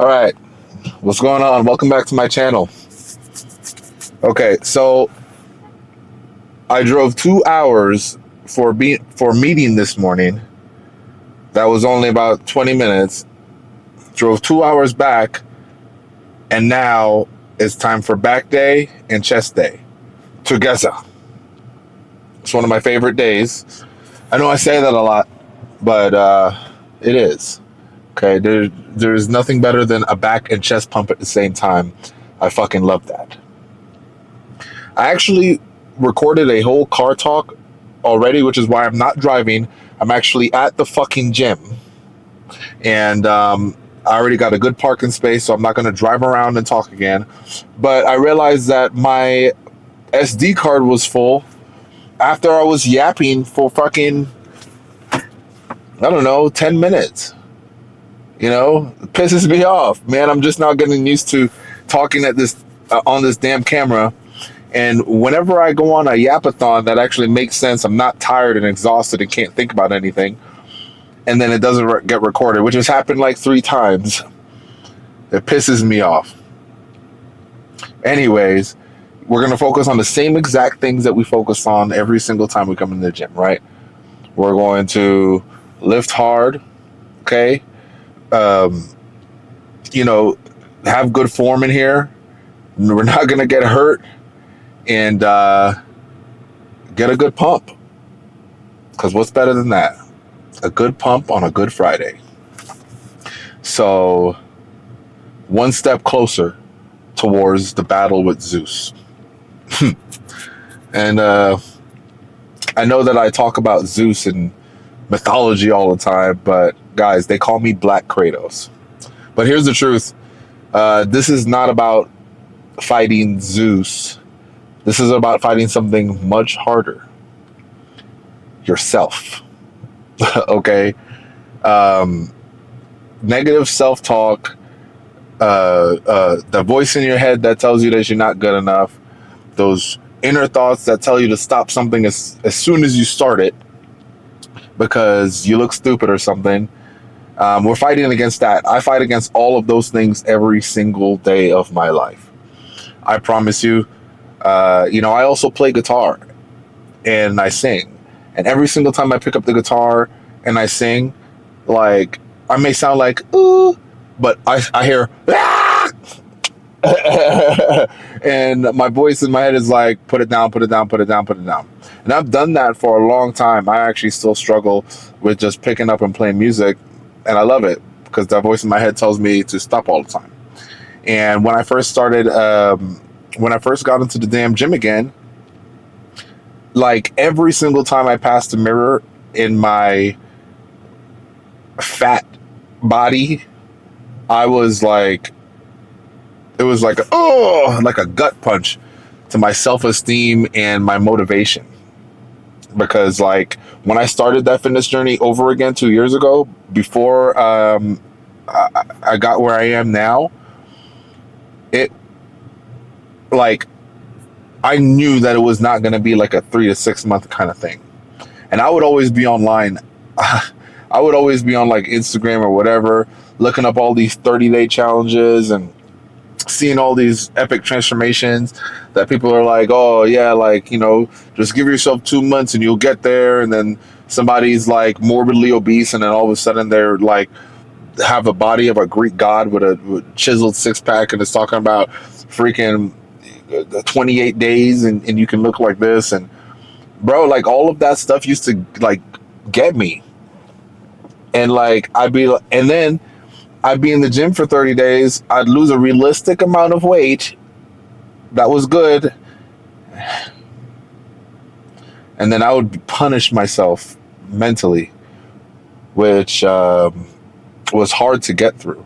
All right, what's going on? Welcome back to my channel. Okay, so I drove 2 hours for meeting this morning. That was only about 20 minutes. Drove 2 hours back, and now it's time for back day and chest day together. It's one of my favorite days. I know I say that a lot, but it is. Okay, there's nothing better than a back and chest pump at the same time. I fucking love that. I actually recorded a whole car talk already, which is why I'm not driving. I'm actually at the fucking gym, and I already got a good parking space, so I'm not going to drive around and talk again. But I realized that my SD card was full after I was yapping for fucking, I don't know, 10 minutes. You know, it pisses me off, man. I'm just now getting used to talking at this on this damn camera. And whenever I go on a yapathon that actually makes sense, I'm not tired and exhausted and can't think about anything. And then it doesn't get recorded, which has happened like 3 times. It pisses me off. Anyways, we're going to focus on the same exact things that we focus on every single time we come in the gym, right? We're going to lift hard, okay? You know, have good form in here. We're not going to get hurt. And get a good pump. Because what's better than that? A good pump on a Good Friday. So, one step closer towards the battle with Zeus. And I know that I talk about Zeus and mythology all the time, but guys, they call me Black Kratos. But here's the truth. This is not about fighting Zeus. This is about fighting something much harder. Yourself. Okay? Negative self-talk, the voice in your head that tells you that you're not good enough, those inner thoughts that tell you to stop something as soon as you start it because you look stupid or something. We're fighting against that. I fight against all of those things every single day of my life. I promise you. I also play guitar and I sing. And every single time I pick up the guitar and I sing, like, I may sound like, ooh, but I hear, ah! And my voice in my head is like, put it down, put it down, put it down, put it down. And I've done that for a long time. I actually still struggle with just picking up and playing music. And I love it because that voice in my head tells me to stop all the time. And when I first started, when I first got into the damn gym again, like every single time I passed a mirror in my fat body, I was like, it was like, oh, like a gut punch to my self-esteem and my motivation. Because like when I started that fitness journey over again 2 years ago, before I got where I am now, it like I knew that it was not going to be like a 3 to 6 month kind of thing. And I would always be online. I would always be on like Instagram or whatever, looking up all these 30-day challenges and seeing all these epic transformations that people are like, oh yeah, like, just give yourself 2 months and you'll get there. And then somebody's like morbidly obese and then all of a sudden they're like, have a body of a Greek god with a chiseled 6-pack and it's talking about freaking 28 days and you can look like this. And bro, like all of that stuff used to like get me. And like and then I'd be in the gym for 30 days, I'd lose a realistic amount of weight that was good, and then I would punish myself mentally, which was hard to get through.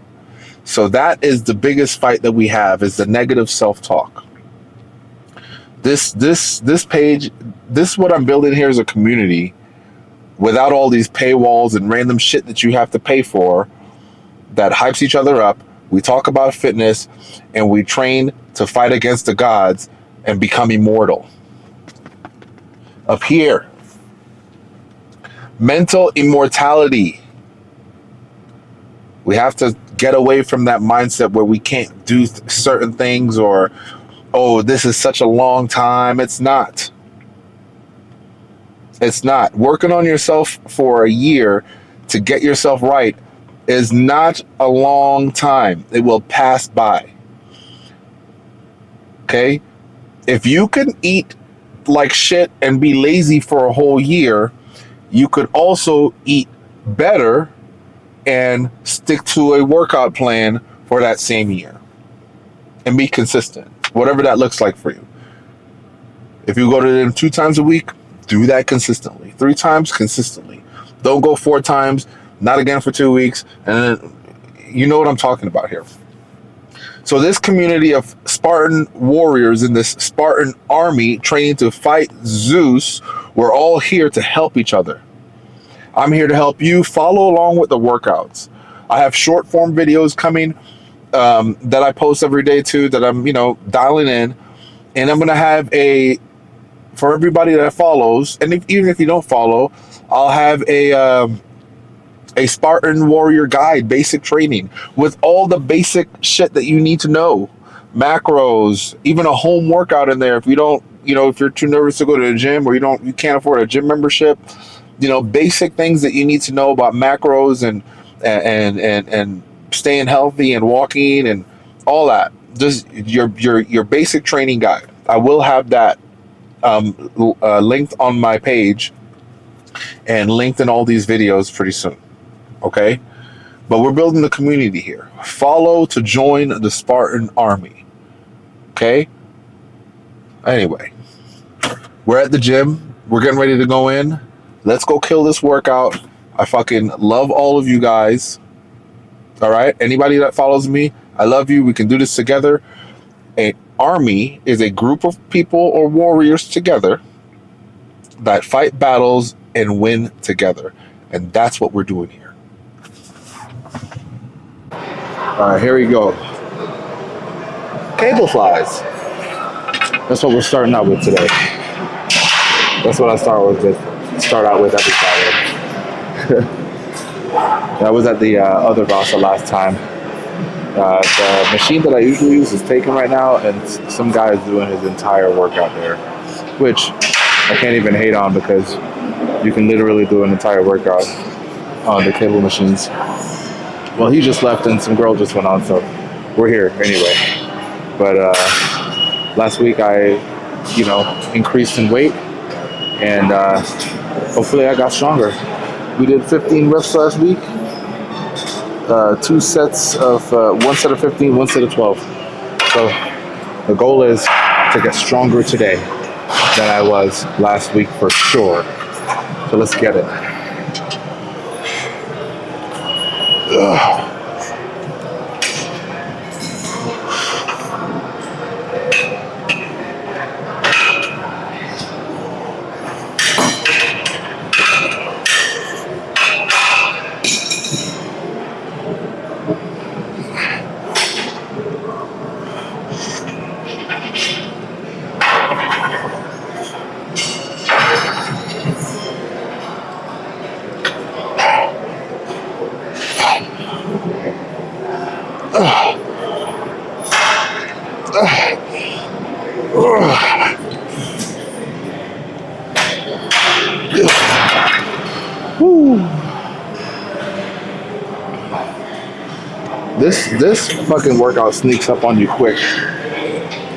So that is the biggest fight that we have, is the negative self-talk. This page, what I'm building here is a community without all these paywalls and random shit that you have to pay for, that hypes each other up. We talk about fitness and we train to fight against the gods and become immortal. Up here, mental immortality. We have to get away from that mindset where we can't do certain things, or, oh, this is such a long time. It's not. It's not. Working on yourself for a year to get yourself right is not a long time. It will pass by. Okay? If you can eat like shit and be lazy for a whole year, you could also eat better and stick to a workout plan for that same year and be consistent, whatever that looks like for you. If you go to them 2 times a week, do that consistently. 3 times consistently. Don't go 4 times, not again for 2 weeks, and then, you know what I'm talking about here. So this community of Spartan warriors in this Spartan army training to fight Zeus, we're all here to help each other. I'm here to help you follow along with the workouts. I have short form videos coming that I post every day too, that I'm, dialing in. And I'm going to have for everybody that follows, and even if you don't follow, I'll have a Spartan warrior guide, basic training with all the basic shit that you need to know. Macros, even a home workout in there. If you don't, if you're too nervous to go to the gym, or you can't afford a gym membership, basic things that you need to know about macros and staying healthy and walking and all that. Just your basic training guide. I will have that linked on my page and linked in all these videos pretty soon. Okay? But we're building the community here. Follow to join the Spartan army. Okay? Anyway, we're at the gym. We're getting ready to go in. Let's go kill this workout. I fucking love all of you guys. All right? Anybody that follows me, I love you. We can do this together. An army is a group of people or warriors together that fight battles and win together. And that's what we're doing here. All right, here we go. Cable flies. That's what we're starting out with today. That's what I start out with every Friday. I was at the other Vasa last time. The machine that I usually use is taken right now, and some guy is doing his entire workout there, which I can't even hate on, because you can literally do an entire workout on the cable machines. Well, he just left and some girl just went on, so we're here anyway. But last week I, increased in weight, and hopefully I got stronger. We did 15 reps last week. 2 sets of 1 set of 15, 1 set of 12. So the goal is to get stronger today than I was last week for sure. So let's get it. Ugh. This fucking workout sneaks up on you quick.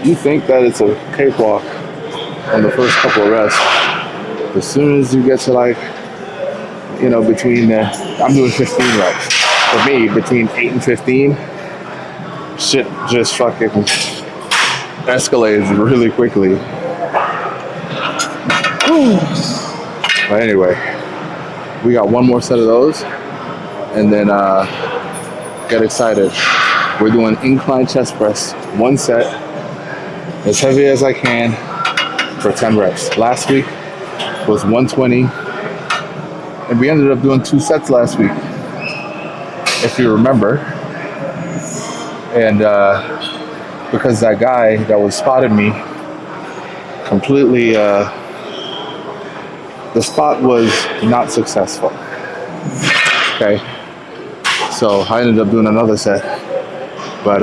You think that it's a cakewalk on the first couple of reps. As soon as you get to between I'm doing 15 reps. For me, between 8 and 15, shit just fucking escalates really quickly. But anyway, we got one more set of those, and then get excited. We're doing incline chest press, 1 set, as heavy as I can, for 10 reps. Last week was 120, and we ended up doing 2 sets last week, if you remember. And because that guy that was spotting me completely, the spot was not successful. Okay, So I ended up doing another set. But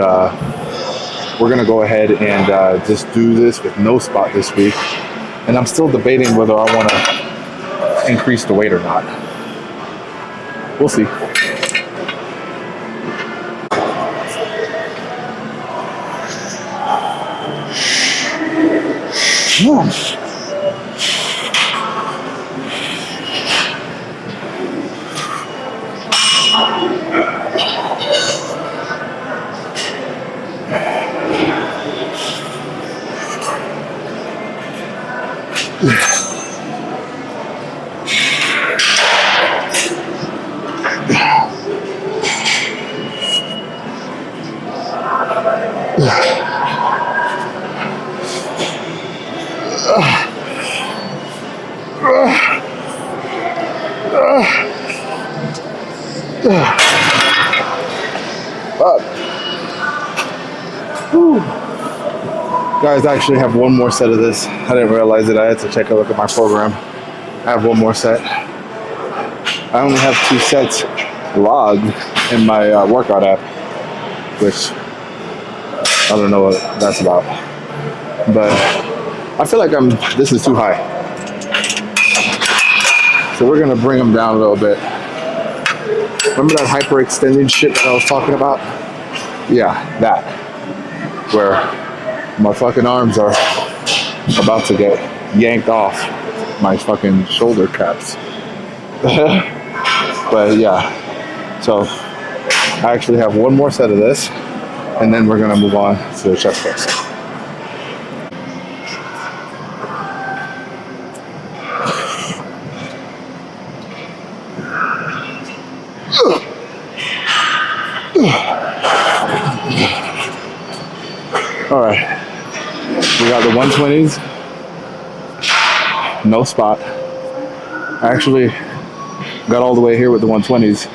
we're going to go ahead and just do this with no spot this week. And I'm still debating whether I want to increase the weight or not. We'll see. Guys, I actually have one more set of this. I didn't realize it. I had to take a look at my program. I have one more set. I only have 2 sets logged in my workout app, which I don't know what that's about. But I feel like this is too high. So we're gonna bring them down a little bit. Remember that hyperextended shit that I was talking about? Yeah, that. Where my fucking arms are about to get yanked off my fucking shoulder caps. But yeah, so I actually have one more set of this, and then we're gonna move on to the chest press. All right, we got the 120s, no spot. I actually got all the way here with the 120s.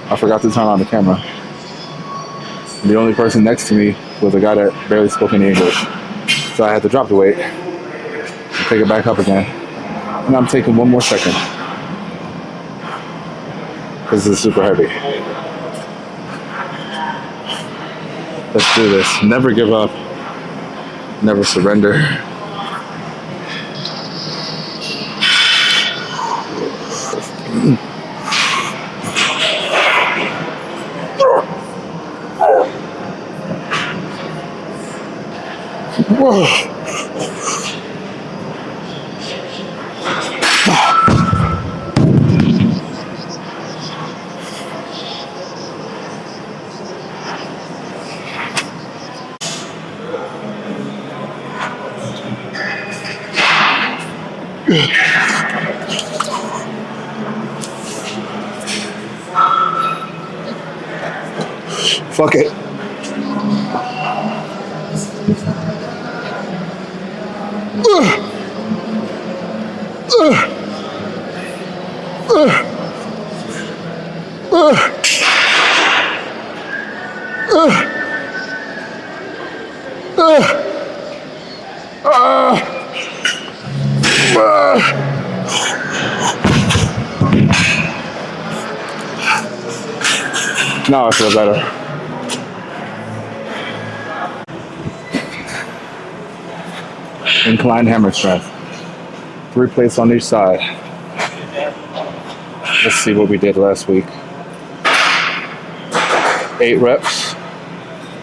I forgot to turn on the camera. The only person next to me was a guy that barely spoke any English. So I had to drop the weight and take it back up again. And I'm taking one more second, because this is super heavy. Let's do this. Never give up. Never surrender. Whoa. Fuck it. Now I feel better. Incline hammer strength. 3 plates on each side. Let's see what we did last week. 8 reps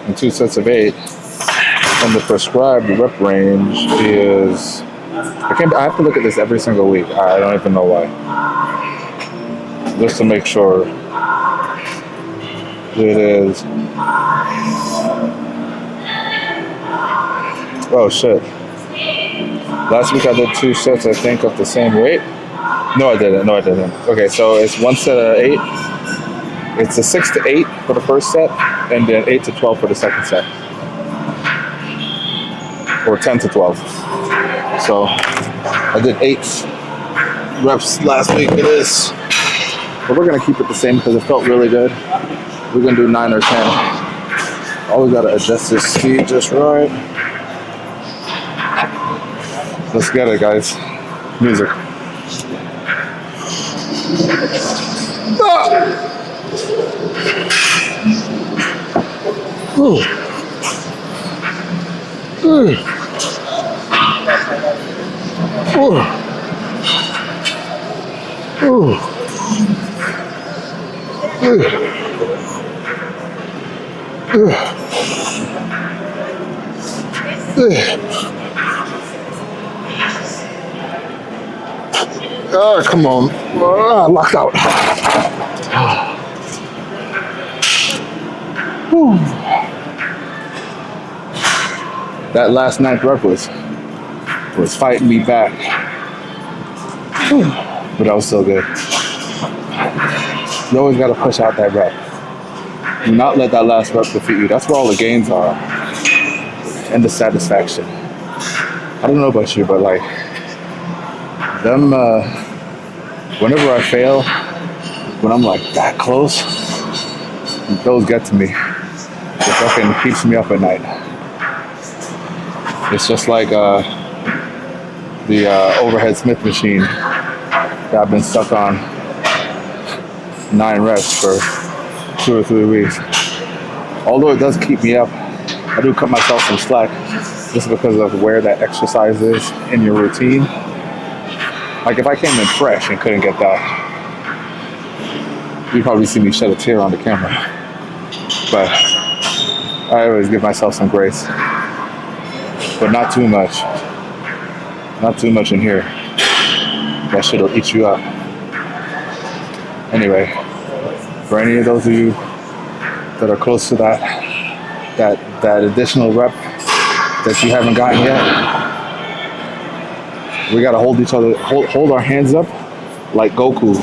and 2 sets of 8. And the prescribed rep range is... I have to look at this every single week. I don't even know why. Just to make sure. It is... Oh shit. Last week I did 2 sets, I think, of the same weight. No, I didn't. Okay, so it's 1 set of 8. It's a 6 to 8 for the first set, and then 8 to 12 for the second set. Or 10 to 12. So I did 8 reps last week of this. But we're going to keep it the same because it felt really good. We're going to do 9 or 10. Always got to adjust this speed just right. Let's get it, guys. Music. Ah! Ooh. Ooh. Ooh. Ooh. Oh, come on. Locked out. Whew. That last ninth rep was fighting me back. Whew. But that was so good. You always got to push out that rep. Do not let that last rep defeat you. That's where all the gains are. And the satisfaction. I don't know about you, but like, them, whenever I fail, when I'm like that close, those get to me. It fucking keeps me up at night. It's just like the overhead Smith machine that I've been stuck on 9 reps for 2 or 3 weeks. Although it does keep me up, I do cut myself some slack just because of where that exercise is in your routine. Like if I came in fresh and couldn't get that, you'd probably see me shed a tear on the camera. But I always give myself some grace. But not too much. Not too much in here. That shit'll eat you up. Anyway, for any of those of you that are close to that additional rep that you haven't gotten yet, we gotta hold each other, hold our hands up like Goku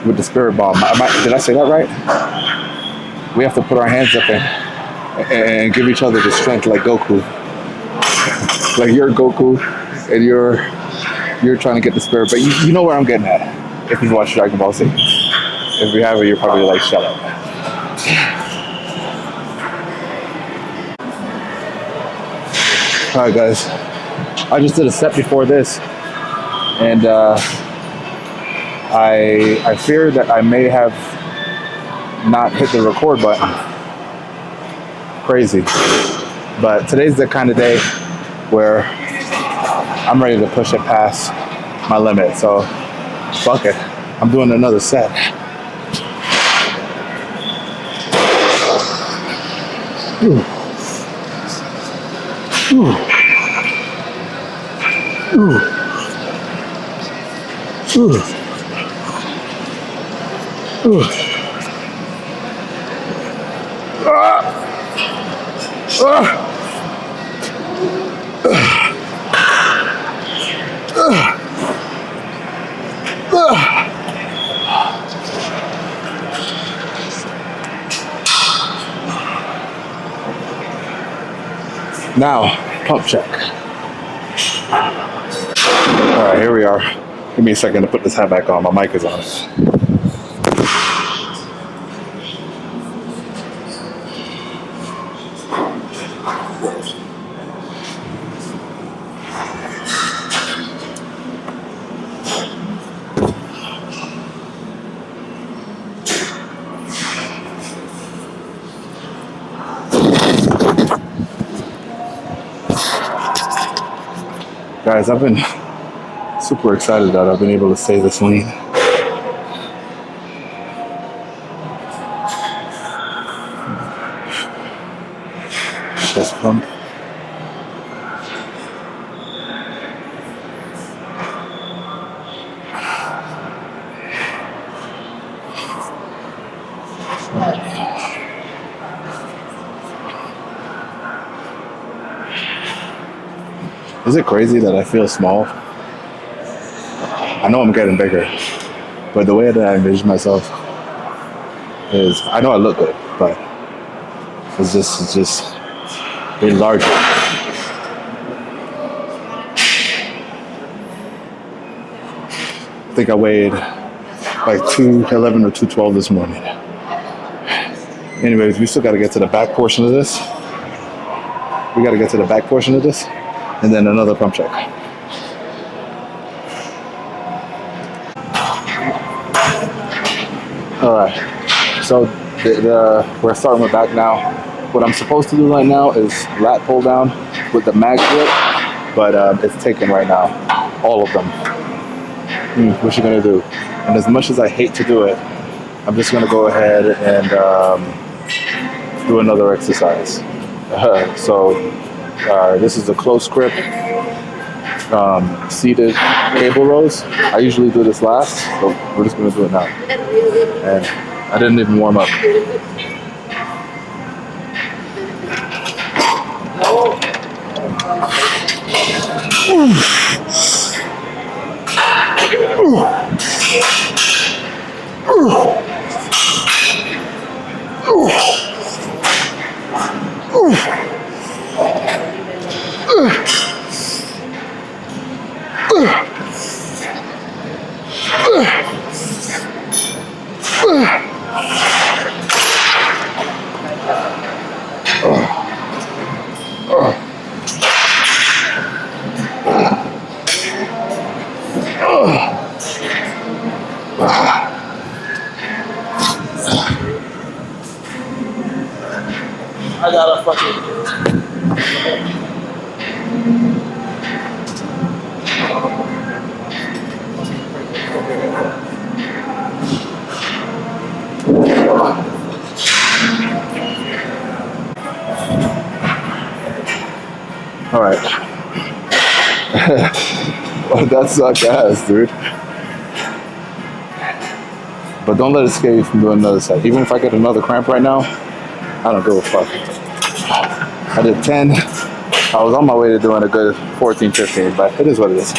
with the spirit bomb. Did I say that right? We have to put our hands up and give each other the strength like Goku. Like you're Goku and you're trying to get the spirit, but you know where I'm getting at if you've watched Dragon Ball Z. If you haven't, you're probably like, shut up. Alright guys, I just did a set before this and I fear that I may have not hit the record button. Crazy. But today's the kind of day where I'm ready to push it past my limit. So fuck it. I'm doing another set. Ooh. Ooh. Ooh. Ooh. Ooh. Now, pump check. All right, here we are. Give me a second to put this hat back on. My mic is on. Guys, I've been super excited that I've been able to stay this lean. Chest pump. Is it crazy that I feel small? I know I'm getting bigger, but the way that I envision myself is, I know I look good, but it's just way larger. I think I weighed like 211 or 212 this morning. Anyways, we still got to get to the back portion of this. We got to get to the back portion of this, and then another pump check. All right. So we're starting with back now. What I'm supposed to do right now is lat pull down with the mag grip, but it's taken right now. All of them. What you gonna do? And as much as I hate to do it, I'm just gonna go ahead and do another exercise. This is a close grip seated cable rows. I usually do this last, so we're just gonna do it now. And I didn't even warm up. I gotta fucking. All right. Well, that sucked ass, dude. But don't let it scare you from doing another set. Even if I get another cramp right now, I don't give a fuck. I did 10. I was on my way to doing a good 14, 15, but it is what it is.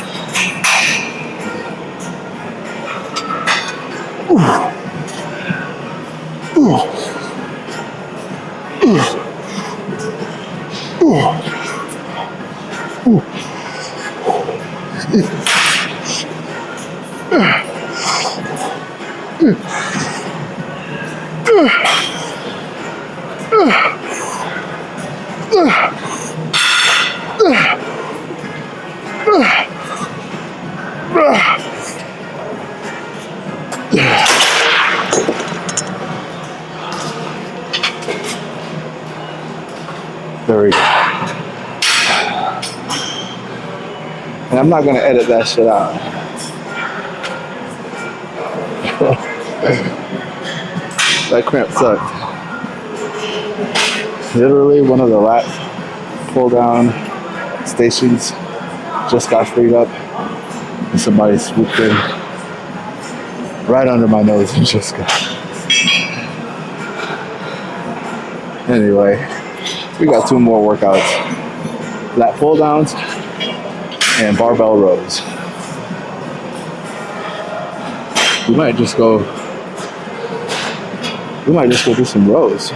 There we go. And I'm not gonna edit that shit out. That cramp sucked. Literally one of the lat pull down stations just got freed up and somebody swooped in right under my nose and just got. Anyway, we got 2 more workouts. Lat pull downs and barbell rows. We might just go do some rows.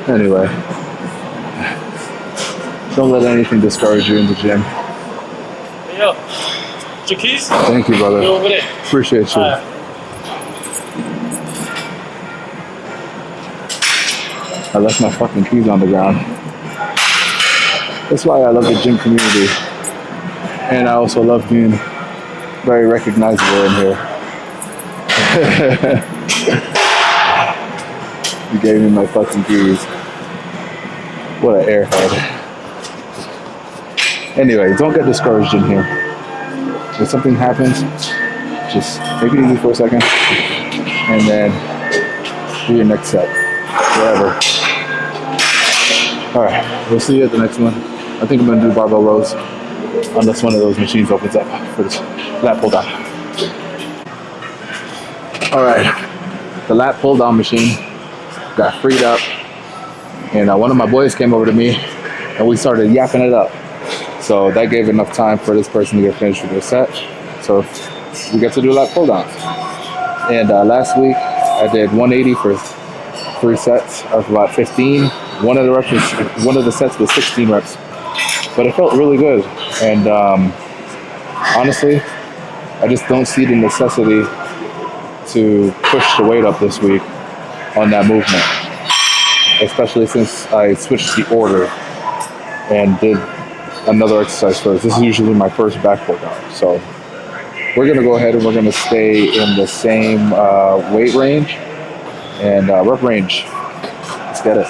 Anyway, don't let anything discourage you in the gym. Hey, yo, your keys? Thank you, brother. Go over there. Appreciate you. I left my fucking keys on the ground. That's why I love the gym community. And I also love being very recognizable in here. You gave me my fucking keys. What an airhead. Anyway, don't get discouraged in here. If something happens, just take it easy for a second and then do your next set. Whatever. Alright, we'll see you at the next one. I think I'm gonna do barbell rows unless one of those machines opens up for this lat pull down. Alright, the lat pull down machine got freed up and one of my boys came over to me and we started yapping it up. So that gave enough time for this person to get finished with their set. So we get to do lat pull downs. And last week I did 180 for 3 sets of about 15. One of the sets was 16 reps. But it felt really good. And honestly, I just don't see the necessity to push the weight up this week on that movement. Especially since I switched the order and did another exercise first. This is usually my first back workout. So we're going to go ahead and we're going to stay in the same weight range and rep range. Let's get it.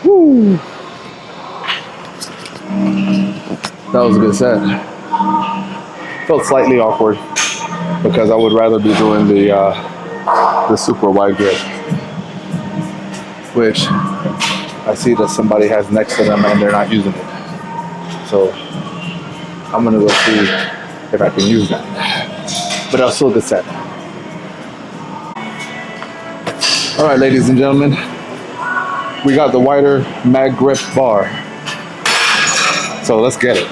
Woo. That was a good set. Felt slightly awkward because I would rather be doing the super wide grip, which I see that somebody has next to them and they're not using it. So I'm gonna go see if I can use that. But that was still a good set. All right, ladies and gentlemen, we got the wider mag grip bar. So let's get it.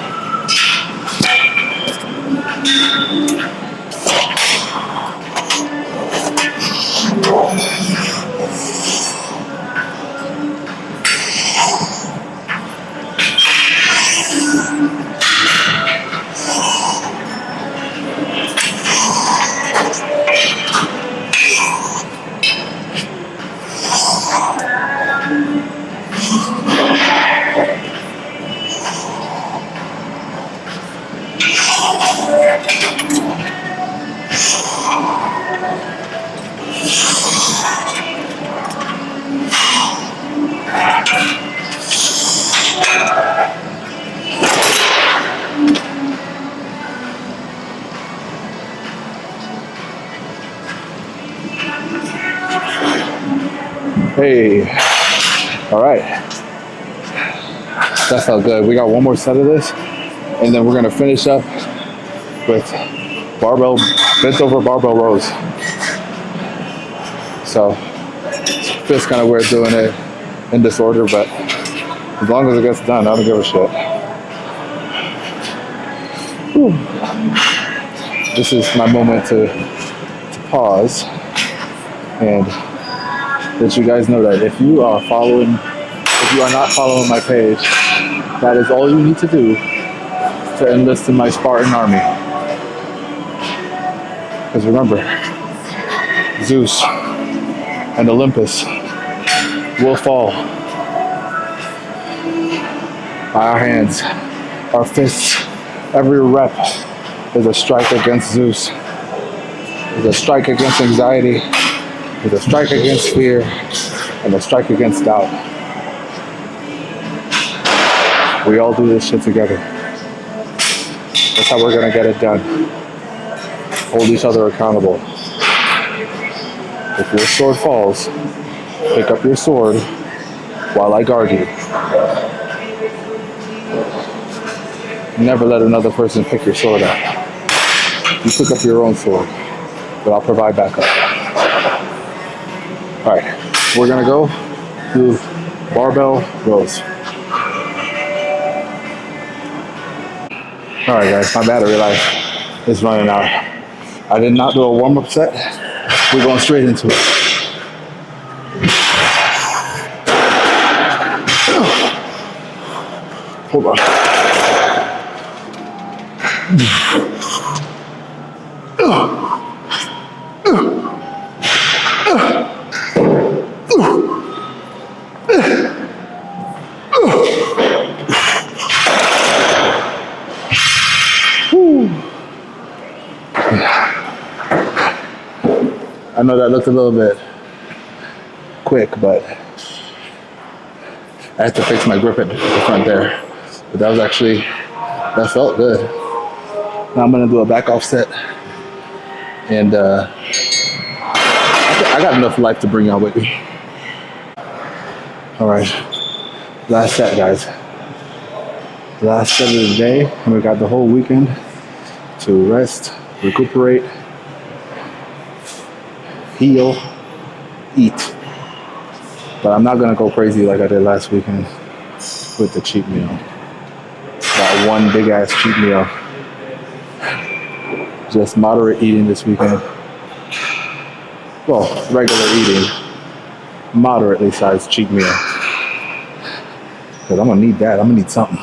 Hey, all right, that felt good. We got one more set of this, and then we're gonna finish up with barbell, bent over barbell rows. So it feels kind of weird doing it in this order, but as long as it gets done, I don't give a shit. Whew. This is my moment to pause and let you guys know that if you are not following my page, that is all you need to do to enlist in my Spartan army. Because remember, Zeus and Olympus will fall by our hands, our fists. Every rep is a strike against Zeus, is a strike against anxiety, is a strike against fear, and a strike against doubt. We all do this shit together. That's how we're gonna get it done. Hold each other accountable. If your sword falls, pick up your sword while I guard you. Never let another person pick your sword up. You pick up your own sword, but I'll provide backup. All right, we're gonna go do barbell rows. All right, guys, my battery life is running out. I did not do a warm-up set. We're going straight into it. Hold on. I know that looked a little bit quick, but I had to fix my grip at the front there. But that felt good. Now I'm gonna do a back off set. And I got enough life to bring y'all with me. All right, Last set, guys. Last set of the day, and we got the whole weekend to rest, recuperate, heal, eat. But I'm not gonna go crazy like I did last weekend with the cheat meal. That one big ass cheat meal. Just moderate eating this weekend. Well, regular eating, moderately sized cheat meal. Because I'm gonna need that. I'm gonna need something.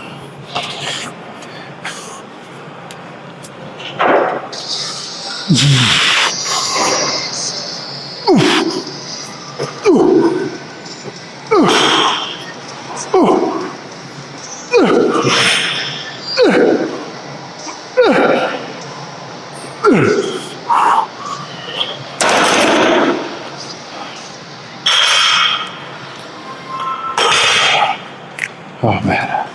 Oh man.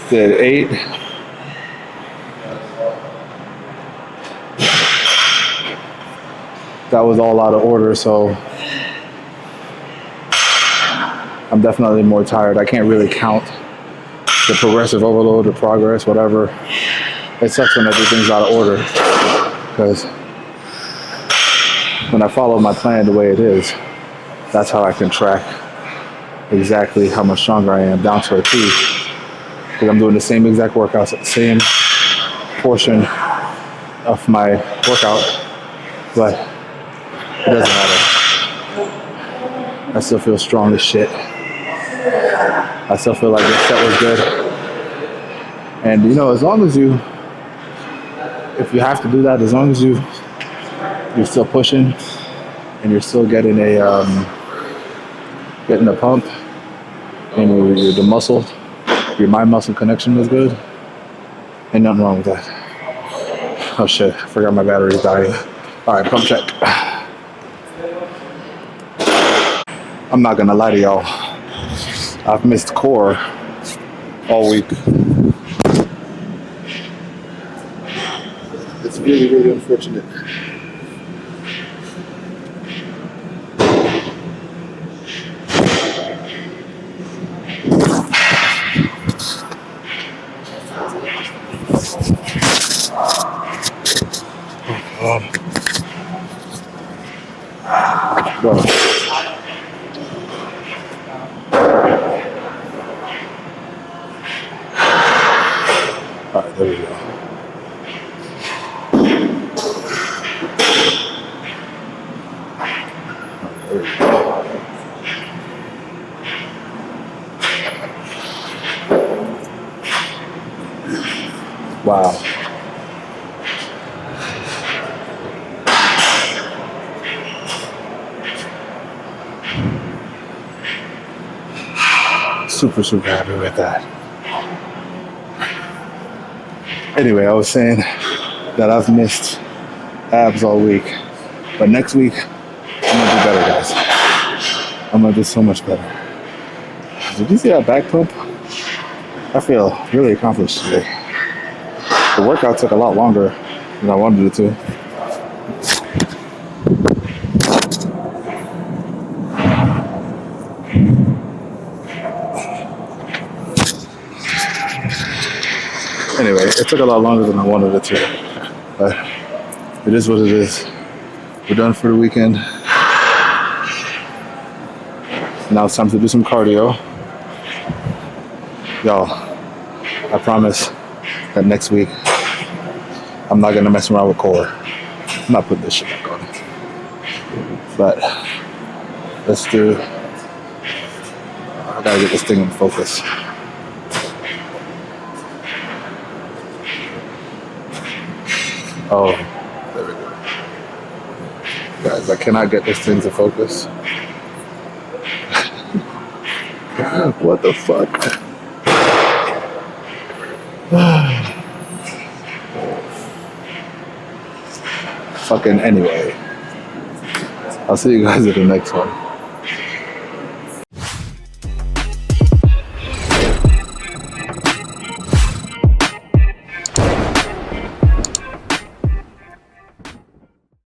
Did 8. That was all out of order, so I'm definitely more tired. I can't really count the progressive overload, the progress, whatever. It sucks when I do things out of order, because when I follow my plan the way it is, that's how I can track exactly how much stronger I am down to a T. Because I'm doing the same exact workouts at the same portion of my workout, but it doesn't matter. I still feel strong as shit. I still feel like this set was good. And you know, as long as you, if you have to do that, as long as you're still pushing and you're still getting a pump and the muscle, your mind muscle connection is good, ain't nothing wrong with that. Oh shit, I forgot my battery's dying. All right, pump check. I'm not gonna lie to y'all, I've missed core all week. It's really, really unfortunate. Bro. All right, there we go. Wow. Super, super happy with that. Anyway, I was saying that I've missed abs all week, but next week I'm gonna do better, guys. I'm gonna do so much better. Did you see that back pump? I feel really accomplished today. The workout took a lot longer than I wanted it to. Anyway, it took a lot longer than I wanted it to, but it is what it is. We're done for the weekend. Now it's time to do some cardio. Y'all, I promise that next week I'm not gonna mess around with core. I'm not putting this shit back on. But let's do, I gotta get this thing in focus. Oh, there we go. Guys, I cannot get this thing to focus. What the fuck? Fucking anyway. I'll see you guys at the next one.